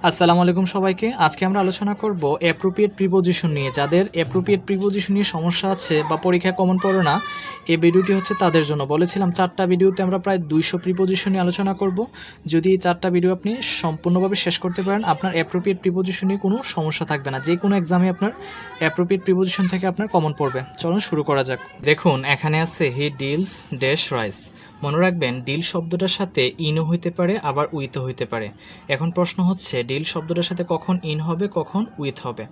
আসসালামু আলাইকুম সবাইকে। আজকে আমরা আলোচনা করব অ্যাপ্রোপ্রিয়েট প্রিপোজিশন নিয়ে। যাদের অ্যাপ্রোপ্রিয়েট প্রিপোজিশন নিয়ে সমস্যা আছে বা পরীক্ষায় কমন পড়ে না, এই ভিডিওটি হচ্ছে তাদের জন্য। বলেছিলাম 4টা ভিডিওতে আমরা প্রায় 200 প্রিপোজিশন নিয়ে আলোচনা করব। যদি এই 4টা ভিডিও আপনি সম্পূর্ণভাবে শেষ করতে পারেন, আপনার অ্যাপ্রোপ্রিয়েট প্রিপোজিশন নিয়ে কোনো সমস্যা থাকবে না। যে কোনো এক্সামে আপনার অ্যাপ্রোপ্রিয়েট প্রিপোজিশন থেকে আপনার কমন পড়বে। চলুন শুরু করা যাক। দেখুন এখানে আছে হি ডিলস ড্যাশ রাইস। মনে রাখবেন ডিল শব্দটার সাথে ইনও হইতে পারে, আবার উইথও হইতে পারে। এখন প্রশ্ন হচ্ছে ডিল শব্দটার সাথে কখন ইন হবে, কখন উইথ হবে।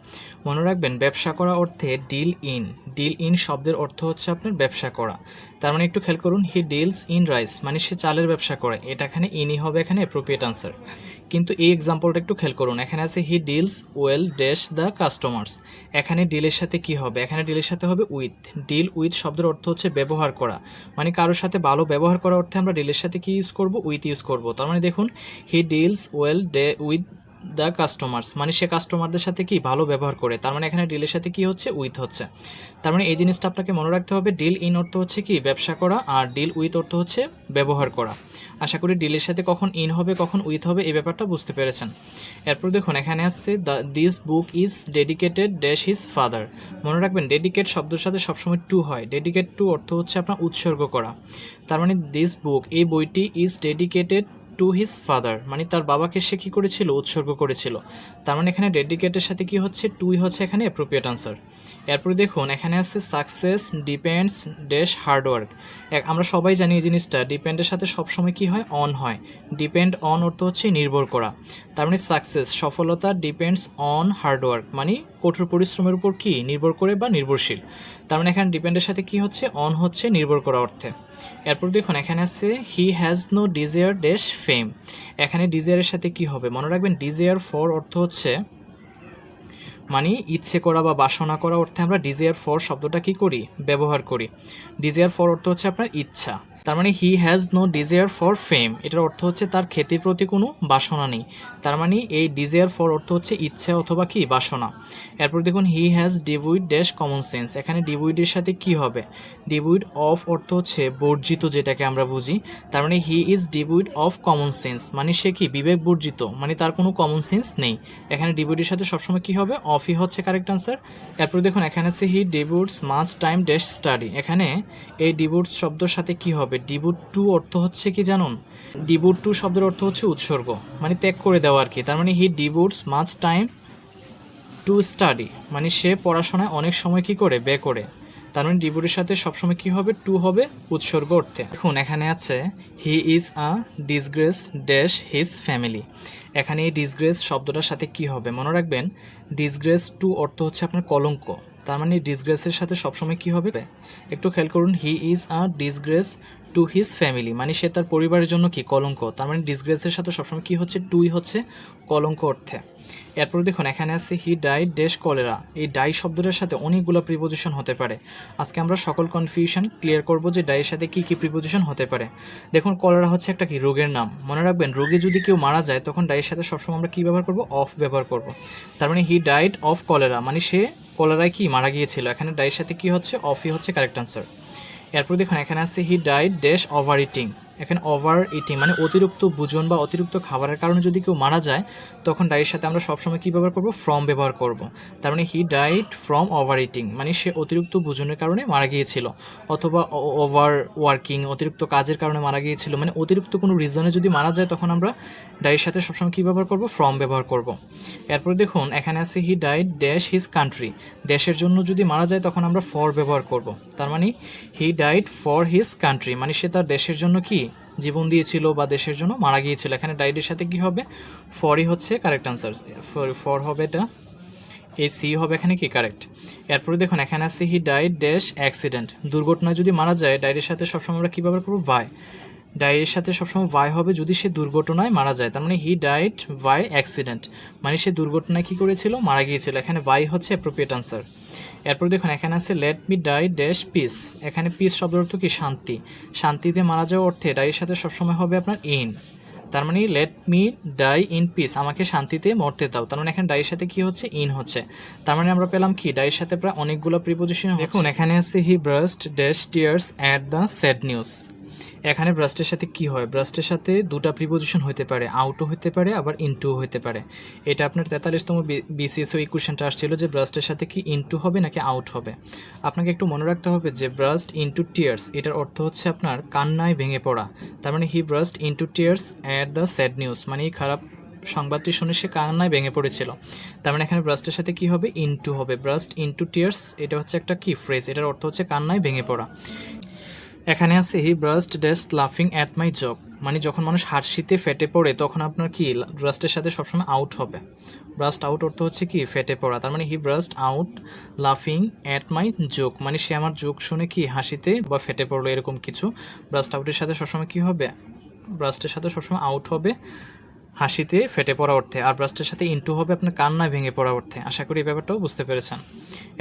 মনে রাখবেন ব্যবসা করা অর্থে ডিল ইন। ডিল ইন শব্দের অর্থ হচ্ছে আপনার ব্যবসা করা। তার মানে একটু খেয়াল করুন, হি ডিলস ইন রাইস মানে সে চালের ব্যবসা করে, এটা এখানে ইনই হবে, এখানে অ্যাপ্রোপ্রিয়েট আনসার। কিন্তু এই এক্সাম্পলটা একটু খেয়াল করুন, এখানে আছে he deals well dash the customers. এখানে ডিলের সাথে কি হবে, এখানে ডিলের সাথে হবে উইথ। ডিল উইথ শব্দের অর্থ হচ্ছে ব্যবহার করা, মানে কারোর সাথে ভালো ব্যবহার করা অর্থে আমরা ডিলের সাথে কি ইউজ করব, উইথ ইউজ করব। তার মানে দেখুন he deals well with the customers মানে সে কাস্টমারদের সাথে কি ভালো ব্যবহার করে, তার মানে এখানে ডিলের সাথে কি হচ্ছে, উইথ হচ্ছে। তার মানে এই জিনিসটা আপনাকে মনে রাখতে হবে, ডিল ইন অর্থ হচ্ছে কি ব্যবসা করা, আর ডিল উইথ অর্থ হচ্ছে ব্যবহার করা। আশা করি ডিলের সাথে কখন ইন হবে কখন উইথ হবে এই ব্যাপারটা বুঝতে পেরেছেন। এরপর দেখুন এখানে আসছে this book is dedicated dash his father. মনে রাখবেন ডেডিকেট শব্দের সাথে সবসময় টু হয়। ডেডিকেট টু অর্থ হচ্ছে আপনার উৎসর্গ করা। তার মানে দিস বুক এই বইটি is dedicated to his father মানে তার বাবাকে সে কী করেছিল, উৎসর্গ করেছিল। তার মানে এখানে ডেডিকেটের সাথে কি হচ্ছে, টুই হচ্ছে এখানে অ্যাপ্রোপ্রিয়েট আনসার। এরপর দেখুন এখানে আছে সাকসেস ডিপেন্ডস ড্যাশ হার্ডওয়ার্ক। আমরা সবাই জানি এই জিনিসটা, ডিপেন্ডের সাথে সবসময় কি হয়, অন হয়। ডিপেন্ড অন অর্থ হচ্ছে নির্ভর করা। তার মানে সাকসেস সফলতা ডিপেন্ডস অন হার্ডওয়ার্ক মানে কঠোর পরিশ্রমের উপর কি নির্ভর করে বা নির্ভরশীল। তার মানে এখানে ডিপেন্ডের সাথে কি হচ্ছে, অন হচ্ছে নির্ভর করা অর্থে। এরপর দেখুন এখানে আছে he has no desire dash fame. এখানে ডিজায়ারের সাথে কি হবে, মনে রাখবেন ডিজায়ার ফর অর্থ হচ্ছে মানে ইচ্ছে করা বা বাসনা করা অর্থে আমরা ডিজায়ার ফর শব্দটা কি করি, ব্যবহার করি। ডিজায়ার ফর অর্থ হচ্ছে আপনার ইচ্ছা। তার মানে he has no desire for fame, এটার অর্থ হচ্ছে তার খ্যাতির প্রতি কোনো বাসনা নেই। তার মানে এই ডিজায়ার ফর অর্থ হচ্ছে ইচ্ছা অথবা কি বাসনা। এরপর দেখুন he has devoid dash common sense. এখানে ডিভুইডের সাথে কি হবে, ডিভুইড অফ অর্থ হচ্ছে বর্জিত, যেটাকে আমরা বুঝি। তার মানে he is devoid of common sense মানে সে কি বিবেক বর্জিত, মানে তার কোনো কমন সেন্স নেই। এখানে ডিভুইডের সাথে সবসময় কি হবে, অফই হচ্ছে কারেক্ট আনসার। এরপর দেখুন এখানে আছে হি ডিভোটস মাচ টাইম ড্যাশ স্টাডি। এখানে এই ডিভোটস শব্দের সাথে কি হবে, ডিভোট টু অর্থ হচ্ছে কি জানুন, ডিভোট টু শব্দের অর্থ হচ্ছে উৎসর্গ মানে ত্যাগ করে দেওয়া আর কি। তার মানে হি ডিভোটস মাচ টাইম টু স্টাডি মানে সে পড়াশোনায় অনেক সময় কি করে, ব্যয় করে। তার মানে ডিভোটের সাথে সবসময় কি হবে, টু হবে উৎসর্গ অর্থে। দেখুন এখানে আছে he is a disgrace dash his family. এখানে এই ডিসগ্রেস শব্দটার সাথে কি হবে, মনে রাখবেন ডিসগ্রেস টু অর্থ হচ্ছে আপনার কলঙ্ক। তার মানে ডিসগ্রেসের সাথে সবসময় কি হবে, একটু খেয়াল করুন, he is a disgrace to his family মানে সে তার পরিবারের জন্য কি কলঙ্ক। তার মানে ডিসগ্রেসের সাথে সবসময় কি হচ্ছে, টুই হচ্ছে কলঙ্ক অর্থে। এরপর দেখুন এখানে আছে হি ডাইড ড্যাশ কলেরা। এই ডাই শব্দটার সাথে অনেকগুলো প্রিপোজিশন হতে পারে। আজকে আমরা সকল কনফিউশন ক্লিয়ার করব যে ডাইয়ের সাথে কি কি প্রিপোজিশন হতে পারে। দেখুন কলেরা হচ্ছে একটা কি রোগের নাম। মনে রাখবেন রোগে যদি কেউ মারা যায় তখন ডাইয়ের সাথে সবসময় আমরা কি ব্যবহার করব, অফ ব্যবহার করব। তার মানে হি ডাইড অফ কলেরা মানে সে কলেরায় কি মারা গিয়েছিল। এখানে ডাইয়ের সাথে কি হচ্ছে, অফই হচ্ছে কারেক্ট আনসার। এরপর দেখুন এখানে আছে he died dash over eating. এখানে ওভার ইটিং মানে অতিরিক্ত ভোজন বা অতিরিক্ত খাবারের কারণে যদি কেউ মারা যায় তখন ডাইয়ের সাথে আমরা সবসময় কী ব্যবহার করব, ফ্রম ব্যবহার করব। তার মানে he died from over eating মানে সে অতিরিক্ত ভোজনের কারণে মারা গিয়েছিল, অথবা ওভার ওয়ার্কিং অতিরিক্ত কাজের কারণে মারা গিয়েছিল। মানে অতিরিক্ত কোনো রিজনে যদি মারা যায় তখন আমরা ডাইয়ের সাথে সবসময় কী ব্যবহার করব, ফ্রম ব্যবহার করব। এরপর দেখুন এখানে আছে he died dash his country. দেশের জন্য যদি মারা যায় তখন আমরা ফর ব্যবহার করব। তার মানে he died for his country মানে সে তার দেশের জন্য কি জীবন দিয়েছিল বা দেশের জন্য মারা গিয়েছিল। এখানে ডাইডের সাথে কি হবে, ফরই হচ্ছে কারেক্ট আনসার। ফর হবে এটা, এই সি হবে এখানে কি কারেক্ট। এরপরে দেখুন এখানে আছে হি ডাইড ড্যাশ অ্যাক্সিডেন্ট। দুর্ঘটনায় যদি মারা যায় ডাইডের সাথে সবসময় আমরা কী ব্যবহার করবো, বাই। ডাইয়ের সাথে সবসময় বাই হবে যদি সে দুর্ঘটনায় মারা যায়। তার মানে হি ডাইড বাই অ্যাক্সিডেন্ট মানে সে দুর্ঘটনায় কী করেছিল, মারা গিয়েছিল। এখানে বাই হচ্ছে অ্যাপ্রোপ্রিয়েট আনসার। এরপর দেখুন এখানে আছে late me die dash piece. এখানে পিস শব্দের অর্থ কি, শান্তি। শান্তিতে মারা যাওয়া অর্থে ডাইয়ের সাথে সবসময় হবে আপনার ইন। তার মানে let me die in peace আমাকে শান্তিতে মরতে দাও। তার মানে এখানে ডাইয়ের সাথে কি হচ্ছে, ইন হচ্ছে। তার মানে আমরা পেলাম কি, ডাইয়ের সাথে প্রায় অনেকগুলো প্রিপোজিশন। দেখুন এখানে আছে he burst dash tears at the sad news. এখানে ব্রাস্টের সাথে কি হয়, ব্রাস্টের সাথে দুটা প্রিপোজিশন হতে পারে, আউটও হতে পারে আবার ইনটু হতে পারে। এটা আপনার 43তম বিসিএসও এই কোশ্চেনটা আসছিল যে ব্রাস্টের সাথে কি ইনটু হবে নাকি আউট হবে। আপনাকে একটু মনে রাখতে হবে যে ব্রাস্ট ইনটু টিয়ার্স এটার অর্থ হচ্ছে আপনার কান্নায় ভেঙে পড়া। তার মানে he burst into tears at the sad news, মানে এই খারাপ সংবাদটি শুনে সে কান্নায় ভেঙে পড়েছিল। তার মানে এখানে ব্রাস্টের সাথে কি হবে, ইনটু হবে। ব্রাস্ট ইনটু টিয়ার্স এটা হচ্ছে একটা কি ফ্রেজ, এটার অর্থ হচ্ছে কান্নায় ভেঙে পড়া। এখানে আছে হি ব্রাস্ট ডেস্ট লাফিং অ্যাট মাই জোক, মানে যখন মানুষ হাসিতে ফেটে পড়ে তখন আপনার কি ব্রাস্টের সাথে সবসময় আউট হবে। ব্রাস্ট আউট অর্থ হচ্ছে কি ফেটে পড়া। তার মানে হি ব্রাস্ট আউট লাফিং অ্যাট মাই জোক, মানে সে আমার জোক শুনে কি হাসিতে বা ফেটে পড়লো এরকম কিছু। ব্রাস্ট আউটের সাথে সবসময় কি হবে, ব্রাস্টের সাথে সবসময় আউট হবে হাসিতে ফেটে পড়া অর্থে, আর ব্রাস্টের সাথে ইনটু হবে আপনার কান্নায় ভেঙে পড়া অর্থে। আশা করি এই ব্যাপারটাও বুঝতে পেরেছেন।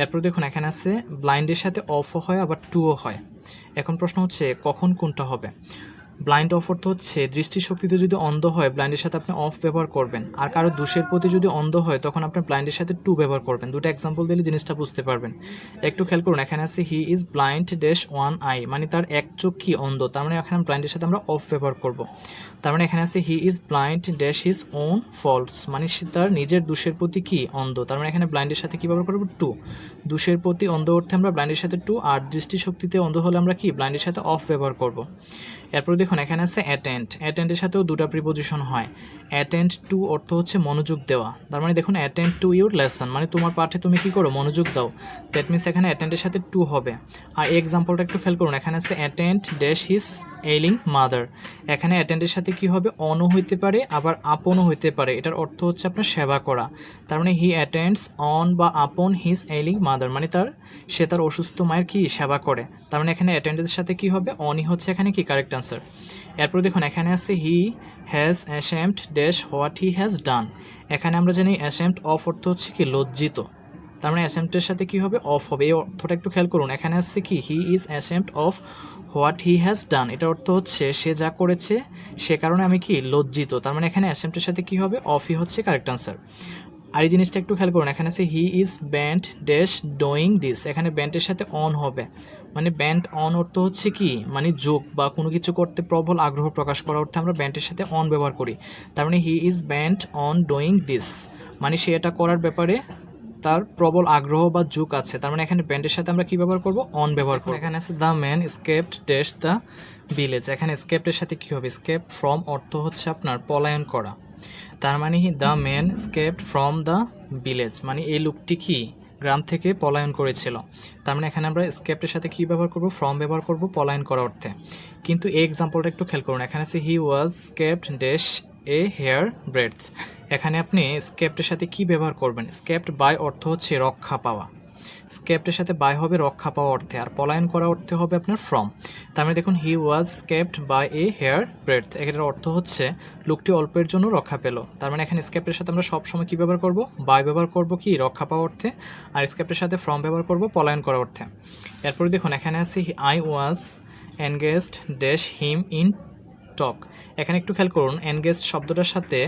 এরপর দেখুন এখানে আছে ব্লাইন্ডের সাথে অফও হয় আবার টুও হয়। এখন প্রশ্ন হচ্ছে কখন কোনটা হবে। ব্লাইন্ড অফ অর্থ হচ্ছে দৃষ্টিশক্তিতে যদি অন্ধ হয় ব্লাইন্ডের সাথে আপনি অফ ব্যবহার করবেন, আর কারো দোষের প্রতি যদি অন্ধ হয় তখন আপনি ব্লাইন্ডের সাথে টু ব্যবহার করবেন। দুটো এক্সাম্পল দিলে জিনিসটা বুঝতে পারবেন। একটু খেয়াল করুন, এখানে আছে he is blind dash one I, মানে তার এক চোখ কি অন্ধ, তার মানে এখানে ব্লাইন্ডের সাথে আমরা অফ ব্যবহার করব। তার মানে এখানে আছে he is blind dash his own faults, মানে সে তার নিজের দোষের প্রতি কি অন্ধ, তার মানে এখানে ব্লাইন্ডের সাথে কি ব্যবহার করবো, টু। দোষের প্রতি অন্ধ অর্থে আমরা ব্লাইন্ডের সাথে টু, আর দৃষ্টিশক্তিতে অন্ধ হলে আমরা কি ব্লাইন্ডের সাথে অফ ব্যবহার করব। এরপর দেখুন এখানে আছে অ্যাটেন্ড, অ্যাটেন্ডের সাথেও দুটা প্রিপোজিশন হয়। অ্যাটেন্ড টু অর্থ হচ্ছে মনোযোগ দেওয়া, তার মানে দেখুন অ্যাটেন্ড টু ইউর লেসন, মানে তোমার পাঠে তুমি কি করো, মনোযোগ দাও। দ্যাট মিনস এখানে অ্যাটেন্ডের সাথে টু হবে। আর এই এক্সাম্পলটা একটু খেয়াল করুন, এখানে আছে attend dash his ailing mother, এখানে অ্যাটেন্ডের সাথে কি হবে, অনও হইতে পারে আবার আপনও হইতে পারে, এটার অর্থ হচ্ছে আপনার সেবা করা। তার মানে হি অ্যাটেন্ডস অন বা আপন হিজ এইলিং মাদার, মানে সে তার অসুস্থ মায়ের কি সেবা করে। তার মানে এখানে অ্যাটেন্ডের সাথে কি হবে, অনই হচ্ছে এখানে কি কারেক্ট আনসার। এরপর দেখুন এখানে আছে he has ashamed dash what he has done, এখানে আমরা জানি অ্যাশেমড অফ অর্থ হচ্ছে কি লজ্জিত, তার মানে অ্যাশেমডের সাথে কি হবে, অফ হবে। এই অর্থটা একটু খেয়াল করুন, এখানে আসছে কি he is ashamed of what he has done, এটার অর্থ হচ্ছে সে যা করেছে সে কারণে আমি কি লজ্জিত, তার মানে এখানে অ্যাশেমডের সাথে কি হবে, অফই হচ্ছে কারেক্ট আনসার। আর এই জিনিসটা একটু খেয়াল করুন, এখানে আছে he is band dash doing this, এখানে ব্যান্ডের সাথে অন হবে, মানে ব্যান্ড অন অর্থ হচ্ছে কি মানে যোগ বা কোনো কিছু করতে প্রবল আগ্রহ প্রকাশ করা অর্থে আমরা ব্যান্ডের সাথে অন ব্যবহার করি। তার মানে he is band on doing this, মানে সে এটা করার ব্যাপারে তার প্রবল আগ্রহ বা যোগ আছে, তার মানে এখানে ব্যান্ডের সাথে আমরা কি ব্যবহার করব, অন ব্যবহার করব। এখানে আছে the man escaped dash the village, এখানে স্কেপডের সাথে কি হবে, স্কেপ ফ্রম অর্থ হচ্ছে আপনার পলায়ন করা, তার মানে the man escaped from the village, মানে এই লোকটি কি গ্রাম থেকে পলায়ন করেছিল। তার মানে এখানে আমরা স্কেপের সাথে কি ব্যবহার করব, ফ্রম ব্যবহার করব পলায়ন করা অর্থে। কিন্তু এই এক্সাম্পলটা একটু খেয়াল করুন, এখানে আছে he was escaped dash a hair breadth, এখানে আপনি স্কেপটের সাথে কি ব্যবহার করবেন, স্কেপড বাই অর্থ হচ্ছে রক্ষা পাওয়া, স্কেপটের সাথে বাই হবে রক্ষা পাওয়া অর্থে, আর পলায়ন করা অর্থে হবে আপনার ফ্রম। তার মানে দেখুন he was escaped by a hair breadth, এটার অর্থ হচ্ছে লোকটি অল্পের জন্য রক্ষা পেল। তার মানে এখানে স্কেপটের সাথে আমরা সবসময় কি ব্যবহার করব, বাই ব্যবহার করব কি রক্ষা পাওয়া অর্থে, আর স্কেপটের সাথে ফ্রম ব্যবহার করব পলায়ন করা অর্থে। এরপরে দেখুন এখানে আছে I was engaged dash him in talk, এখানে একটু খেয়াল করুন এনগেজড শব্দটার সাথে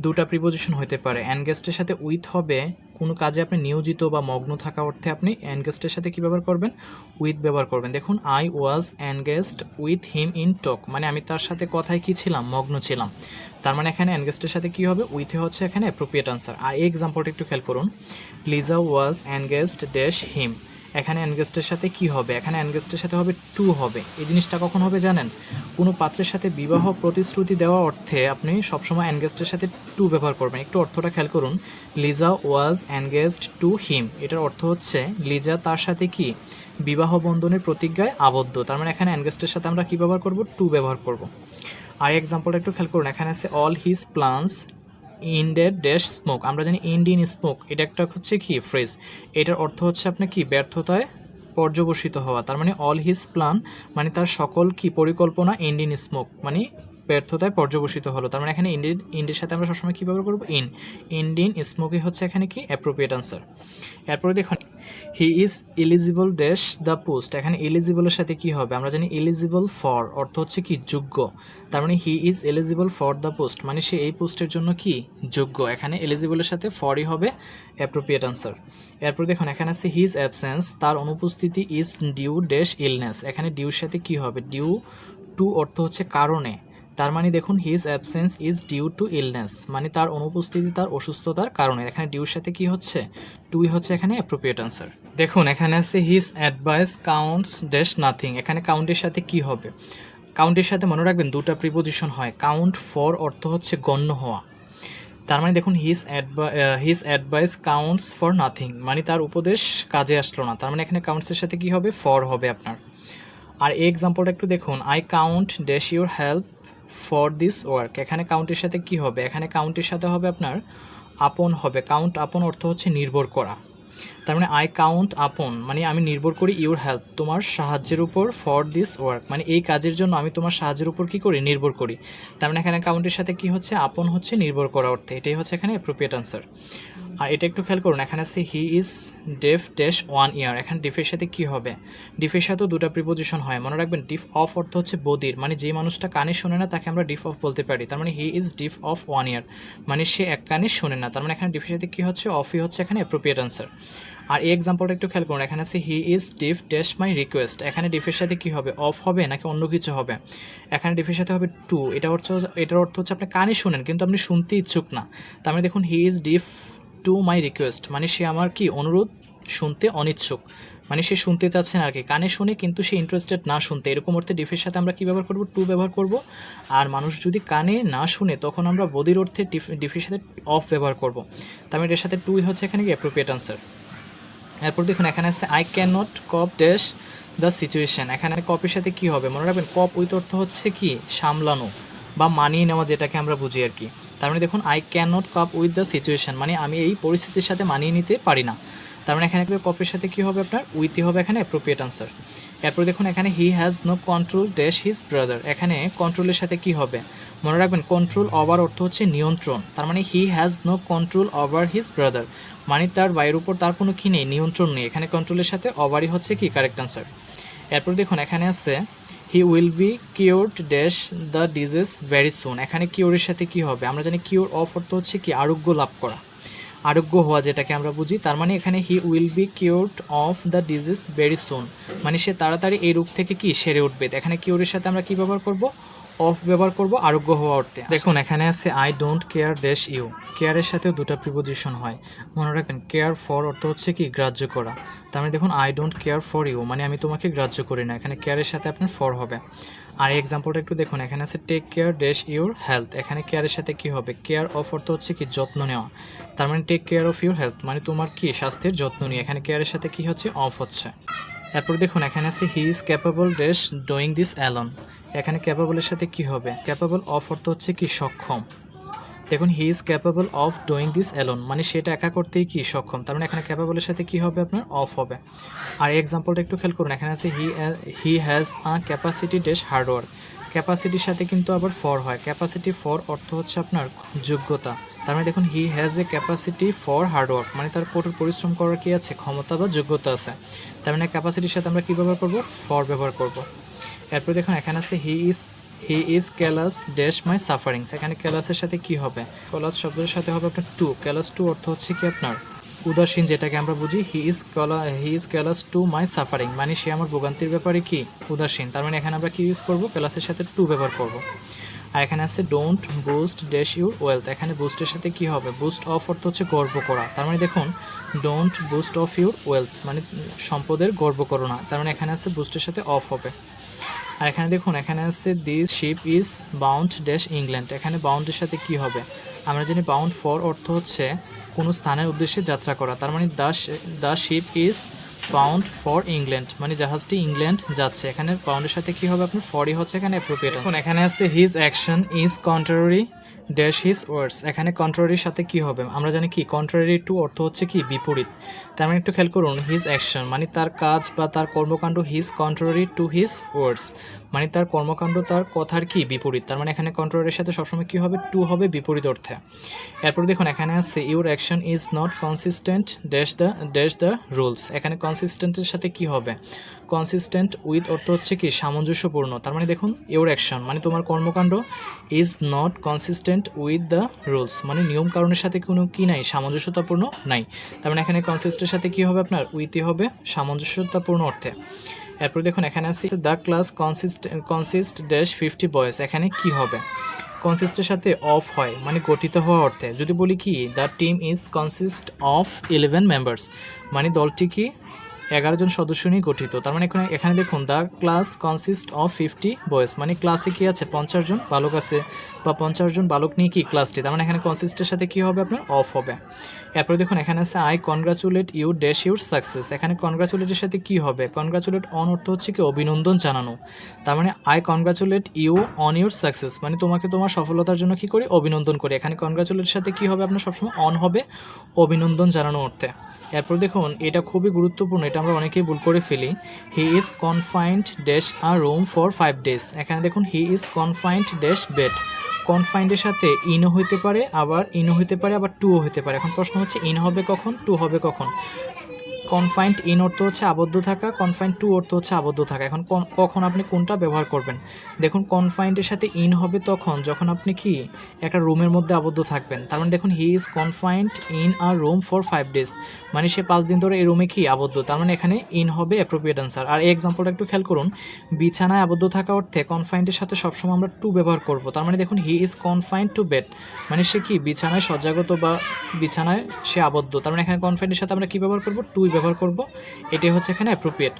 দুটা প্রিপোজিশন হতে পারে। এনগেজডের সাথে উইথ হবে কোনো কাজে আপনি নিয়োজিত বা মগ্ন থাকা অর্থে আপনি এনগেজডের সাথে কি ব্যবহার করবেন, উইথ ব্যবহার করবেন। দেখুন I was engaged with him in talk, মানে আমি তার সাথে কথায় কি ছিলাম, মগ্ন ছিলাম। তার মানে এখানে এনগেজডের সাথে কি হবে, উইথে হচ্ছে এখানে অ্যাপ্রোপ্রিয়েট আনসার। আর এই এক্সাম্পলটা একটু খেয়াল করুন, লিজা ওয়াজ এনগেজড ড্যাশ হিম, এখানে এনগেজডের সাথে কি হবে, এখানে এনগেজডের সাথে হবে টু হবে। এই জিনিসটা কখন হবে জানেন, কোনো পাত্রের সাথে বিবাহ প্রতিশ্রুতি দেওয়া অর্থে আপনি সবসময় এনগেজডের সাথে টু ব্যবহার করবেন। একটু অর্থটা খেয়াল করুন, লিজা ওয়াজ এনগেজড টু হিম, এটার অর্থ হচ্ছে লিজা তার সাথে কি বিবাহ বন্ধনের প্রতিজ্ঞায় আবদ্ধ। তার মানে এখানে এনগেজডের সাথে আমরা কি ব্যবহার করব, টু ব্যবহার করব। আর এক্সাম্পলটা একটু খেয়াল করুন, এখানে আছে all his plunge ended dash smoke, আমরা জানি ইন্ড ইন স্মোক, এটা একটা হচ্ছে কি ফ্রেজ, এটার অর্থ হচ্ছে আপনার কি ব্যর্থতায় পর্যবসিত হওয়া। তার মানে অল হিজ প্ল্যান মানে তার সকল কি পরিকল্পনা ইন্ড ইন স্মোক, মানে ব্যর্থতায় পর্যবসিত হলো। তার মানে এখানে ইন্ডের সাথে আমরা সবসময় কী ব্যবহার করবো, ইন্ড ইন স্মোকই হচ্ছে এখানে কি অ্যাপ্রোপ্রিয়েট আনসার। এরপরে দেখুন he is eligible dash the post, এখানে এলিজিবলের সাথে কি হবে, আমরা জানি এলিজিবল ফর অর্থ হচ্ছে কি যোগ্য। তার মানে he is eligible for the post, মানে সে এই পোস্টের জন্য কি যোগ্য। এখানে এলিজিবলের সাথে ফরই হবে অ্যাপ্রোপ্রিয়েট আনসার। এরপর দেখুন এখানে আছে হিজ অ্যাবসেন্স, তার অনুপস্থিতি ইজ ডিউ ড্যাশ ইলনেস, এখানে ডিউর সাথে কি হবে, ডিউ টু অর্থ হচ্ছে কারণে, তার মানে দেখুন his absence is due to illness, মানে তার অনুপস্থিতি তার অসুস্থতার কারণে। এখানে ডিউর সাথে কি হচ্ছে, টুই হচ্ছে এখানে অ্যাপ্রোপ্রিয়েট আনসার। দেখুন এখানে আছে his advice counts dash nothing, এখানে কাউন্টের সাথে কি হবে, কাউন্টের সাথে মনে রাখবেন দুটা প্রিপোজিশন হয়। কাউন্ট ফর অর্থ হচ্ছে গণ্য হওয়া, তার মানে দেখুন his advice counts for nothing, মানে তার উপদেশ কাজে আসলো না, তার মানে এখানে কাউন্টসের সাথে কি হবে, ফর হবে আপনার। আর এই এক্সাম্পলটা একটু দেখুন, I count dash your help for this work, এখানে কাউন্টের সাথে কি হবে, এখানে কাউন্টের সাথে হবে আপনার আপন হবে। কাউন্ট আপন অর্থ হচ্ছে নির্ভর করা, তার মানে আই কাউন্ট আপন মানে আমি নির্ভর করি ইউর হেল্প তোমার সাহায্যের উপর, ফর দিস ওয়ার্ক মানে এই কাজের জন্য আমি তোমার সাহায্যের উপর কি করি, নির্ভর করি। তার মানে এখানে কাউন্টের সাথে কি হচ্ছে, আপন হচ্ছে নির্ভর করা অর্থে, এটাই হচ্ছে এখানে অ্যাপ্রোপ্রিয়েট আনসার। আর এটা একটু খেয়াল করুন, এখানে আছে হি ইজ ডেফ ড্যাশ 1 ইয়ার, এখানে ডিফের সাথে কি হবে, ডিফের সাথেও দুটো প্রিপোজিশন হয়, মনে রাখবেন ডিফ অফ অর্থ হচ্ছে বদির, মানে যে মানুষটা কানে শোনে না তাকে আমরা ডিফ অফ বলতে পারি। তার মানে হি ইজ ডিফ অফ 1 ইয়ার, মানে সে এক কানে শোনে না, তার মানে এখানে ডিফের সাথে কি হচ্ছে, অফই হচ্ছে এখানে অ্যাপ্রোপ্রিয়েট আনসার। আর এই এক্সাম্পলটা একটু খেয়াল করুন, এখানে আছে he is deaf dash my request, এখানে ডিফের সাথে কি হবে, অফ হবে নাকি অন্য কিছু হবে, এখানে ডিফের সাথে হবে টু, এটার অর্থ হচ্ছে আপনি কানে শুনেন কিন্তু আপনি শুনতে ইচ্ছুক না, তার মানে দেখুন he is deaf to my request, মানে সে আমার কি অনুরোধ শুনতে অনিচ্ছুক, মানে সে শুনতে চাচ্ছে না আর কি, কানে শুনে কিন্তু সে ইন্টারেস্টেড না শুনতে, এরকম অর্থে ডিফের সাথে আমরা কী ব্যবহার করব, টু ব্যবহার করব। আর মানুষ যদি কানে না শুনে তখন আমরা বদির অর্থে ডিফের সাথে অফ ব্যবহার করব, তার মানে এর সাথে টুই হচ্ছে এখানে কি অ্যাপ্রোপ্রিয়েট আনসার। এরপর দেখুন এখানে আছে I can not cop dash the situation, এখানে কপের সাথে কি হবে, মনে রাখবেন কপ উইথ অর্থ হচ্ছে কি সামলানো বা মানিয়ে নেওয়া, যেটাকে আমরা বুঝি আর কি। তার মানে দেখুন I can not cup with the situation, মানে আমি এই পরিস্থিতির সাথে মানিয়ে নিতে পারি না, তার মানে এখানে কপের সাথে কি হবে আপনার, উইথই হবে এখানে অ্যাপ্রোপ্রিয়েট আনসার। এরপর দেখুন এখানে he has no control dash his brother, এখানে কন্ট্রোলের সাথে কি হবে, মনে রাখবেন কন্ট্রোল ওভার অর্থ হচ্ছে নিয়ন্ত্রণ, তার মানে he has no control over his brother, মানে তার ভাইয়ের উপর তার কোনো কি নেই, নিয়ন্ত্রণ নেই, এখানে কন্ট্রোলের সাথে ওভারই হচ্ছে কি কারেক্ট আনসার। এরপর দেখুন এখানে আছে he will be cured dash the disease very soon, এখানে কিওরের সাথে কি হবে, আমরা জানি কিওর অফ অর্থ হচ্ছে কি আরোগ্য লাভ করা, আরোগ্য হওয়া যেটাকে আমরা বুঝি, তার মানে এখানে he will be cured of the disease very soon, মানে সে তাড়াতাড়ি এই রোগ থেকে কি সেরে উঠবে, এখানে কিওরের সাথে আমরা কি ব্যবহার করব, অফ ব্যবহার করব আরোগ্য হওয়া অর্থে। দেখুন এখানে আছে I don't care dash you, কেয়ারের সাথেও দুটো প্রিপোজিশন হয়, মনে রাখবেন কেয়ার ফর অর্থ হচ্ছে কি গ্রাহ্য করা, তার মানে দেখুন I don't care for you মানে আমি তোমাকে গ্রাহ্য করি না, এখানে কেয়ারের সাথে আপনার ফর হবে। আর এই এক্সাম্পলটা একটু দেখুন, এখানে আছে take care dash your health, এখানে কেয়ারের সাথে কি হবে, কেয়ার অফ অর্থ হচ্ছে কি যত্ন নেওয়া, তার মানে take care of your health মানে তোমার কি স্বাস্থ্যের যত্ন নিয়ে, এখানে কেয়ারের সাথে কি হচ্ছে, অফ হচ্ছে। এরপর দেখুন এখানে আছে he is capable dash doing this alone, এখানে ক্যাপেবলের সাথে কি হবে, ক্যাপেবল অফ অর্থ হচ্ছে কি সক্ষম, দেখুন he is capable of doing this alone মানে সেটা একা করতেই কি সক্ষম, তার মানে এখানে ক্যাপেবলের সাথে কি হবে আপনার, অফ হবে। আর এই এক্সাম্পলটা একটু খেয়াল করুন, এখানে আছে he has a capacity dash hard work, ক্যাপাসিটির সাথে কিন্তু আবার ফর হয়, ক্যাপাসিটি ফর অর্থ হচ্ছে আপনার যোগ্যতা, তার মানে দেখুন he has a capacity for hard work মানে তার কঠোর পরিশ্রম করার কি আছে, ক্ষমতা বা যোগ্যতা আছে, তার মানে ক্যাপাসিটির সাথে আমরা কী ব্যবহার করব, ফর ব্যবহার করব। এরপর দেখুন এখানে আছে he is callous dash my sufferings, এখানে ক্যালাসের সাথে কি হবে, ক্যালাস শব্দের সাথে হবে আপনার টু, ক্যালাস টু অর্থ হচ্ছে কি আপনার উদাসীন, যেটাকে আমরা বুঝি he is callous to my suffering মানে সে আমার ভোগান্তির ব্যাপারে কি উদাসীন, তার মানে এখানে আমরা কি ইউজ করব, ক্যালাসের সাথে টু ব্যবহার করব। আর এখানে আছে don't boost dash your wealth, এখানে বুস্টের সাথে কি হবে, বুস্ট অফ অর্থ হচ্ছে গর্ব করা, তার মানে দেখুন don't boost of your wealth মানে সম্পদের গর্ব করো না, তার মানে এখানে আছে বুস্টের সাথে অফ হবে। আর এখানে দেখুন এখানে আছে this ship is bound dash England, এখানে বাউন্ডের সাথে কি হবে, আমরা জানি বাউন্ড ফর অর্থ হচ্ছে কোনো স্থানের উদ্দেশ্যে যাত্রা করা, তার মানে the ship is bound for England মানে জাহাজটি ইংল্যান্ড যাচ্ছে, এখানে বাউন্ডের সাথে কি হবে আপনার ফরই হচ্ছে এখানে অ্যাপ্রোপ্রিয়েট। এখন এখানে আছে his action is contrary dash his words, এখানে কন্ট্রারির সাথে কি হবে, আমরা জানি কি কন্ট্রারি টু অর্থ হচ্ছে কি বিপরীত, তার মানে একটু খেয়াল করুন হিজ অ্যাকশন মানে তার কাজ বা তার কর্মকাণ্ড, his contrary to his words মানে তার কর্মকাণ্ড তার কথার কি বিপরীত, তার মানে এখানে কন্ট্রারির সাথে সবসময় কি হবে, টু হবে বিপরীত অর্থে। এরপর দেখুন এখানে আছে your action is not consistent dash the rules, এখানে কনসিস্টেন্টের সাথে কি হবে, কনসিস্টেন্ট উইথ অর্থ হচ্ছে কি সামঞ্জস্যপূর্ণ, তার মানে দেখুন ইউর অ্যাকশন মানে তোমার কর্মকাণ্ড is not consistent with the rules মানে নিয়ম কারণের সাথে কোনো কি নাই, সামঞ্জস্যতাপূর্ণ নাই, তার মানে এখানে কনসিস্টের সাথে কি হবে আপনার উইথই হবে সামঞ্জস্যতাপূর্ণ অর্থে। এরপর দেখুন এখানে আছে the class consist dash 50 boys, এখানে কি হবে? কনসিস্টের সাথে অফ হয় মানে গঠিত হওয়া অর্থে। যদি বলি কি the team is consist of 11 members, মানে দলটি কি 11 জন সদস্য নিয়ে গঠিত। তার মানে এখানে দেখুন the class consist of 50 boys, মানে ক্লাসে কি আছে 50 জন বালক আছে বা 50 জন বালক নিয়ে কি ক্লাসটি, তার মানে এখানে কনসিস্টের সাথে কি হবে আপনার অফ হবে। এরপর দেখুন এখানে আছে I congratulate you dash your success, এখানে কনগ্রাচুলেটের সাথে কি হবে? কনগ্রাচুলেট অন অর্থ হচ্ছে কি অভিনন্দন জানানো। তার মানে I congratulate you on your success, মানে তোমাকে তোমার সফলতার জন্য কি করি? অভিনন্দন করি। এখানে কনগ্রাচুলেটের সাথে কি হবে আপনার সবসময়? অন হবে, অভিনন্দন জানানো অর্থে। এরপর দেখুন এটা খুবই গুরুত্বপূর্ণ, এটা আমরা অনেকেই ভুল করে ফেলি। He is confined dash a room for 5 days, এখানে দেখুন he is confined dash bed. কনফাইন্ডের সাথে ইনও হইতে পারে আবার টুও হইতে পারে। এখন প্রশ্ন হচ্ছে ইন হবে কখন, টু হবে কখন? কনফাইন্ড ইন অর্থ হচ্ছে আবদ্ধ থাকা, কনফাইন্ড টু অর্থ হচ্ছে আবদ্ধ থাকা। এখন কখন আপনি কোনটা ব্যবহার করবেন? দেখুন কনফাইন্ডের সাথে ইন হবে তখন যখন আপনি কি একটা রুমের মধ্যে আবদ্ধ থাকবেন। তার মানে দেখুন he is confined in a room for 5 days, মানে সে 5 দিন ধরে এই রুমে কি আবদ্ধ। তার মানে এখানে ইন হবে অ্যাপ্রোপ্রিয়েট অ্যান্সার। আর এই এক্সাম্পলটা একটু খেয়াল করুন, বিছানায় আবদ্ধ থাকা অর্থে কনফাইন্ডের সাথে সবসময় আমরা টু ব্যবহার করব। তার মানে দেখুন he is confined to bed, মানে সে কি বিছানায় সজ্জাগত বা বিছানায় সে আবদ্ধ। তার মানে এখানে কনফাইন্ডের সাথে আমরা কি ব্যবহার করব? টুই ব্যবহার করব। এটাই হচ্ছে এখানে অ্যাপ্রোপ্রিয়েট।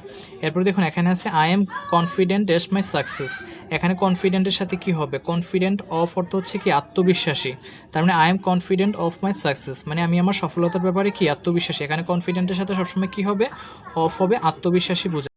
এরপর দেখুন এখানে আছে I am confident dash my success, এখানে কনফিডেন্টের সাথে কি হবে? কনফিডেন্ট অফ অর্থ হচ্ছে কি আত্মবিশ্বাসী। তার মানে I am confident of my success, মানে আমি আমার সফলতার ব্যাপারে কি আত্মবিশ্বাসী। এখানে কনফিডেন্টের সাথে সবসময় কি হবে? অফ হবে, আত্মবিশ্বাসী বোঝায়।